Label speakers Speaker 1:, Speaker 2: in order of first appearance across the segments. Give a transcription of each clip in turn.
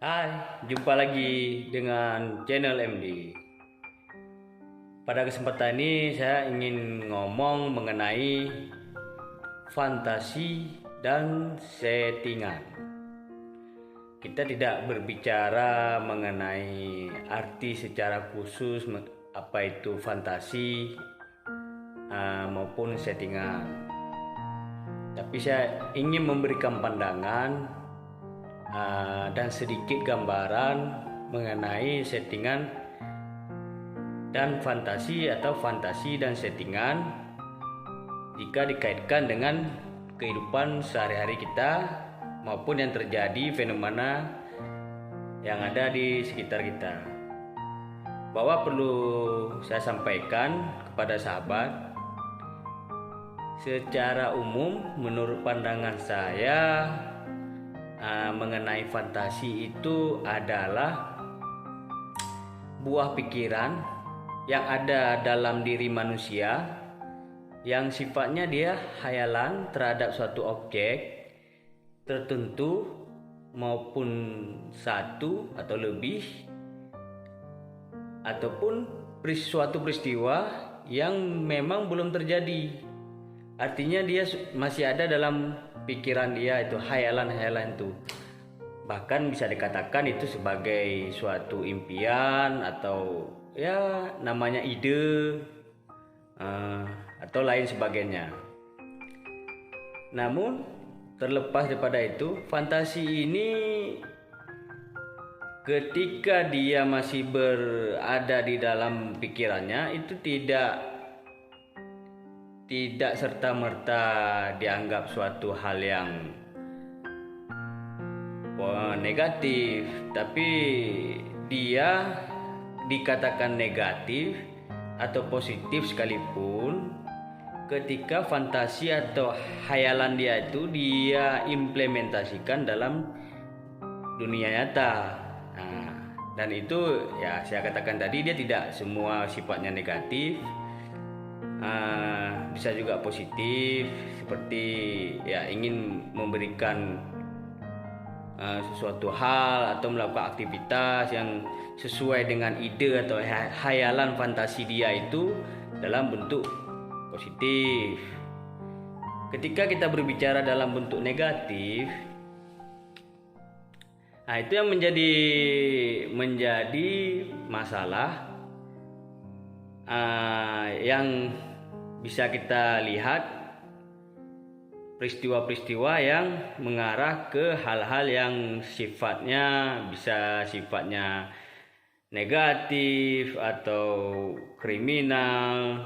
Speaker 1: Hai, jumpa lagi dengan channel MD. Pada kesempatan ini saya ingin ngomong mengenai fantasi dan settingan. Kita tidak berbicara mengenai arti secara khusus apa itu fantasi maupun settingan. Tapi saya ingin memberikan pandangan dan sedikit gambaran mengenai settingan dan fantasi atau fantasi dan settingan jika dikaitkan dengan kehidupan sehari-hari kita maupun yang terjadi fenomena yang ada di sekitar kita. Bahwa perlu saya sampaikan kepada sahabat, secara umum menurut pandangan saya mengenai fantasi itu adalah buah pikiran yang ada dalam diri manusia yang sifatnya dia khayalan terhadap suatu objek tertentu maupun satu atau lebih ataupun suatu peristiwa yang memang belum terjadi. Artinya dia masih ada dalam pikiran dia, itu khayalan-khayalan itu. Bahkan bisa dikatakan itu sebagai suatu impian atau ya namanya ide atau lain sebagainya. Namun terlepas daripada itu, fantasi ini ketika dia masih berada di dalam pikirannya itu tidak serta-merta dianggap suatu hal yang negatif, tapi dia dikatakan negatif atau positif sekalipun ketika fantasi atau khayalan dia itu dia implementasikan dalam dunia nyata. Dan itu ya saya katakan tadi, dia tidak semua sifatnya negatif. Bisa juga positif, seperti ya ingin memberikan sesuatu hal atau melakukan aktivitas yang sesuai dengan ide atau khayalan fantasi dia itu dalam bentuk positif. Ketika kita berbicara dalam bentuk negatif, itu yang menjadi masalah yang bisa kita lihat, peristiwa-peristiwa yang mengarah ke hal-hal yang sifatnya negatif atau kriminal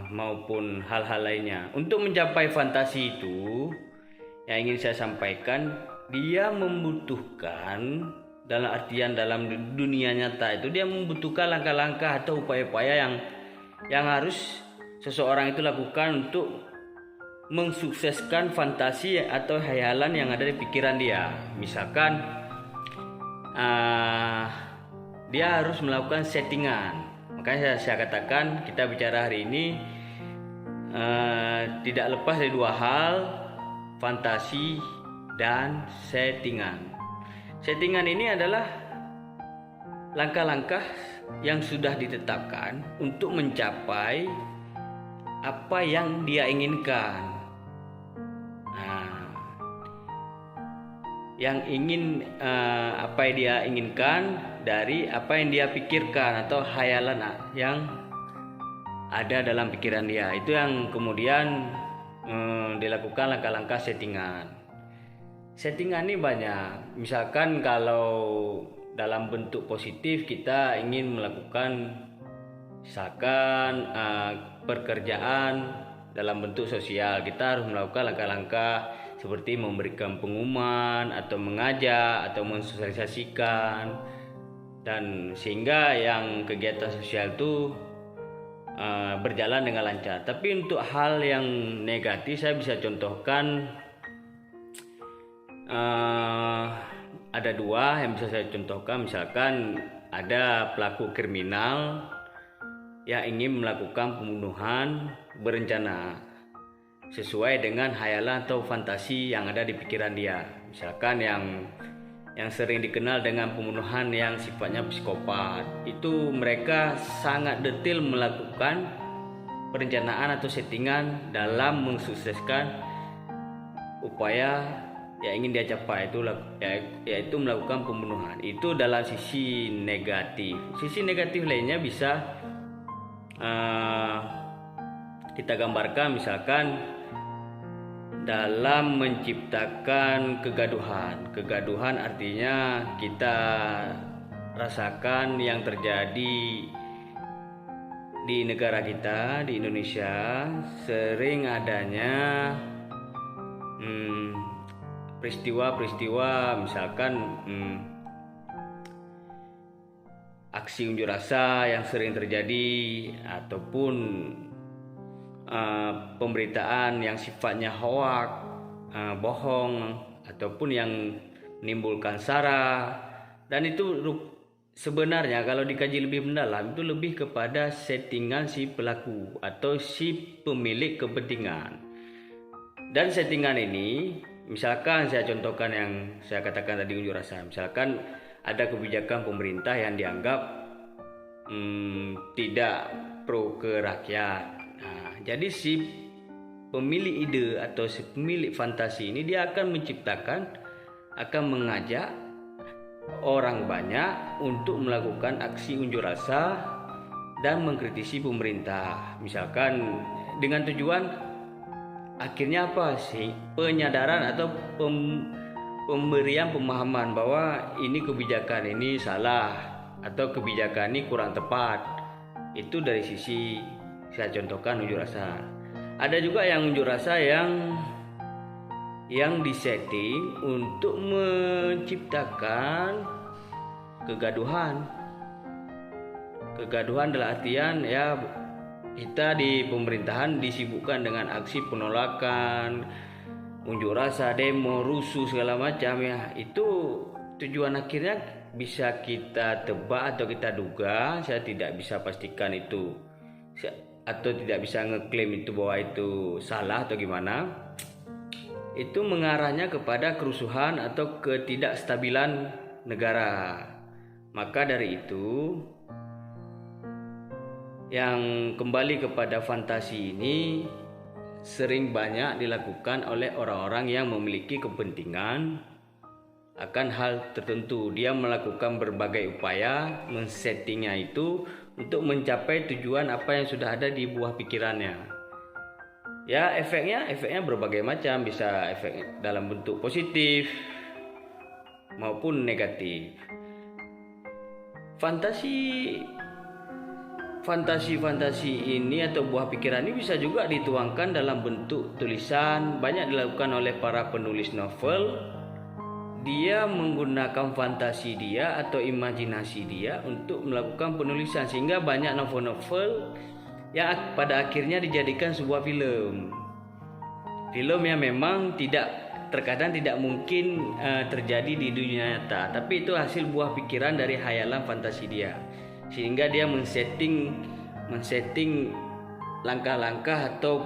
Speaker 1: maupun hal-hal lainnya. Untuk mencapai fantasi itu, yang ingin saya sampaikan, dia membutuhkan dalam artian dalam dunia nyata itu dia membutuhkan langkah-langkah atau upaya-upaya yang harus seseorang itu lakukan untuk mensukseskan fantasi atau khayalan yang ada di pikiran dia. Misalkan dia harus melakukan settingan. Makanya saya katakan kita bicara hari ini tidak lepas dari dua hal, fantasi dan settingan. Settingan ini adalah langkah-langkah yang sudah ditetapkan untuk mencapai apa yang dia inginkan. Yang ingin apa yang dia inginkan dari apa yang dia pikirkan atau khayalan yang ada dalam pikiran dia. Itu yang kemudian dilakukan langkah-langkah settingan. Settingan ini banyak. Misalkan kalau dalam bentuk positif kita ingin melakukan misalkan pekerjaan dalam bentuk sosial, kita harus melakukan langkah-langkah seperti memberikan pengumuman atau mengajak atau mensosialisasikan, dan sehingga yang kegiatan sosial itu berjalan dengan lancar. Tapi untuk hal yang negatif saya bisa contohkan, ada dua yang bisa saya contohkan. Misalkan ada pelaku kriminal yang ingin melakukan pembunuhan berencana sesuai dengan khayalan atau fantasi yang ada di pikiran dia. Misalkan yang sering dikenal dengan pembunuhan yang sifatnya psikopat. Itu mereka sangat detail melakukan perencanaan atau settingan dalam mensukseskan upaya yang ingin dia capai, yaitu melakukan pembunuhan. Itu dalam sisi negatif. Sisi negatif lainnya bisa kita gambarkan misalkan dalam menciptakan kegaduhan. Kegaduhan artinya kita rasakan yang terjadi di negara kita, di Indonesia, sering adanya peristiwa-peristiwa misalkan aksi unjuk rasa yang sering terjadi, ataupun pemberitaan yang sifatnya hoak, bohong, ataupun yang menimbulkan sara. Dan itu sebenarnya kalau dikaji lebih mendalam itu lebih kepada settingan si pelaku atau si pemilik kepentingan. Dan settingan ini, misalkan saya contohkan yang saya katakan tadi unjuk rasa, misalkan ada kebijakan pemerintah yang dianggap tidak pro ke rakyat. Jadi si pemilik ide atau si pemilik fantasi ini dia akan mengajak orang banyak untuk melakukan aksi unjuk rasa dan mengkritisi pemerintah. Misalkan dengan tujuan akhirnya apa sih? Penyadaran atau pemberian pemahaman bahwa ini kebijakan ini salah atau kebijakan ini kurang tepat. Itu dari sisi saya contohkan unjuk rasa. Ada juga yang unjuk rasa yang disetting untuk menciptakan kegaduhan. Kegaduhan dalam artian ya kita di pemerintahan disibukkan dengan aksi penolakan, unjuk rasa, demo, rusuh segala macam ya. Itu tujuan akhirnya bisa kita tebak atau kita duga, saya tidak bisa pastikan itu atau tidak bisa ngeklaim itu bahwa itu salah atau gimana. Itu mengarahnya kepada kerusuhan atau ketidakstabilan negara. Maka dari itu yang kembali kepada fantasi ini sering banyak dilakukan oleh orang-orang yang memiliki kepentingan akan hal tertentu. Dia melakukan berbagai upaya men-settingnya itu untuk mencapai tujuan apa yang sudah ada di buah pikirannya. Ya, efeknya berbagai macam, bisa efek dalam bentuk positif maupun negatif. Fantasi ini atau buah pikiran ini bisa juga dituangkan dalam bentuk tulisan. Banyak dilakukan oleh para penulis novel. Dia menggunakan fantasi dia atau imajinasi dia untuk melakukan penulisan, sehingga banyak novel-novel yang pada akhirnya dijadikan sebuah film. Film yang memang terkadang tidak mungkin terjadi di dunia nyata, tapi itu hasil buah pikiran dari khayalan fantasi dia. Sehingga dia men-setting langkah-langkah atau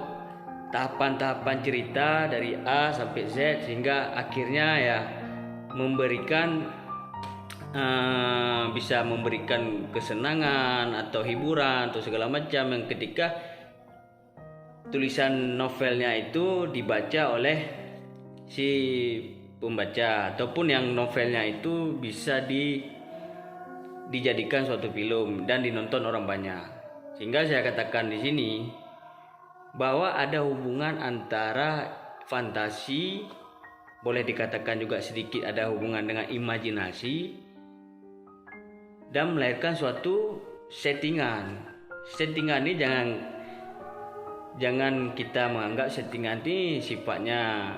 Speaker 1: tahapan-tahapan cerita dari A sampai Z, sehingga akhirnya ya bisa memberikan kesenangan atau hiburan atau segala macam, yang ketika tulisan novelnya itu dibaca oleh si pembaca, ataupun yang novelnya itu bisa dijadikan suatu film dan dinonton orang banyak. Sehingga saya katakan di sini bahwa ada hubungan antara fantasi, boleh dikatakan juga sedikit ada hubungan dengan imajinasi, dan melahirkan suatu settingan. Settingan ini jangan kita menganggap settingan ini sifatnya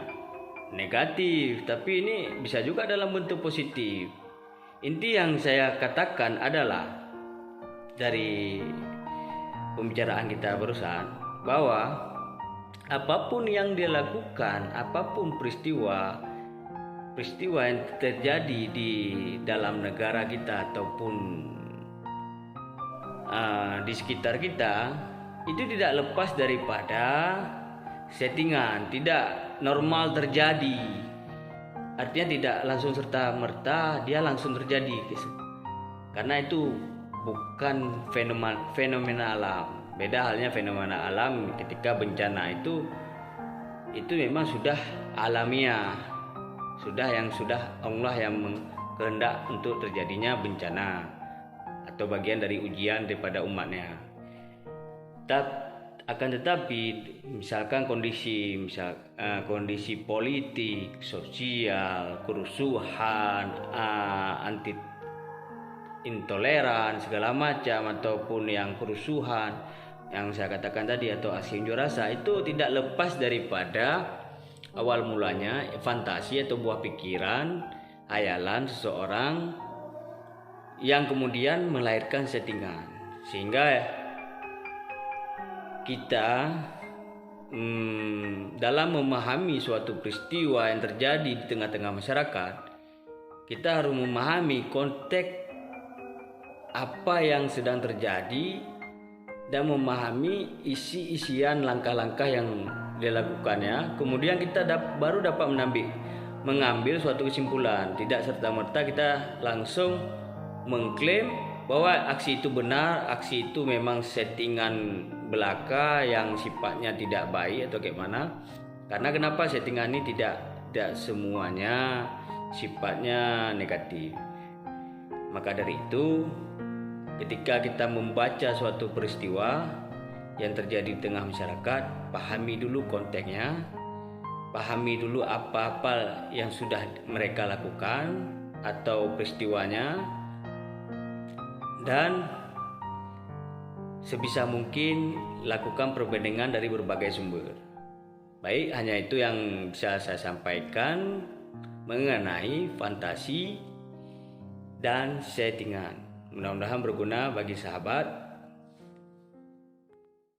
Speaker 1: negatif, tapi ini bisa juga dalam bentuk positif. Inti yang saya katakan adalah dari pembicaraan kita barusan bahwa apapun yang dia lakukan, apapun peristiwa yang terjadi di dalam negara kita ataupun di sekitar kita, itu tidak lepas daripada settingan, tidak normal terjadi. artinya tidak langsung serta merta dia langsung terjadi, karena itu bukan fenomena alam. Beda halnya fenomena alam ketika bencana itu memang sudah alamiah, sudah Allah yang kehendak untuk terjadinya bencana atau bagian dari ujian daripada umatnya. Akan tetapi misalkan kondisi politik, sosial, kerusuhan, anti intoleran segala macam, ataupun yang kerusuhan yang saya katakan tadi atau aksi unjuk rasa, itu tidak lepas daripada awal mulanya fantasi atau buah pikiran, hayalan seseorang yang kemudian melahirkan settingan. Sehingga kita dalam memahami suatu peristiwa yang terjadi di tengah-tengah masyarakat, kita harus memahami konteks apa yang sedang terjadi dan memahami isi-isian langkah-langkah yang dilakukannya. Kemudian kita baru dapat mengambil suatu kesimpulan. Tidak serta-merta kita langsung mengklaim bahwa aksi itu benar, aksi itu memang settingan belaka yang sifatnya tidak baik atau bagaimana. Karena kenapa settingan ini tidak semuanya sifatnya negatif. Maka dari itu, ketika kita membaca suatu peristiwa yang terjadi di tengah masyarakat, pahami dulu konteksnya, pahami dulu apa-apa yang sudah mereka lakukan atau peristiwanya, dan sebisa mungkin lakukan perbandingan dari berbagai sumber. Baik, hanya itu yang bisa saya sampaikan mengenai fantasi dan settingan. Mudah-mudahan berguna bagi sahabat.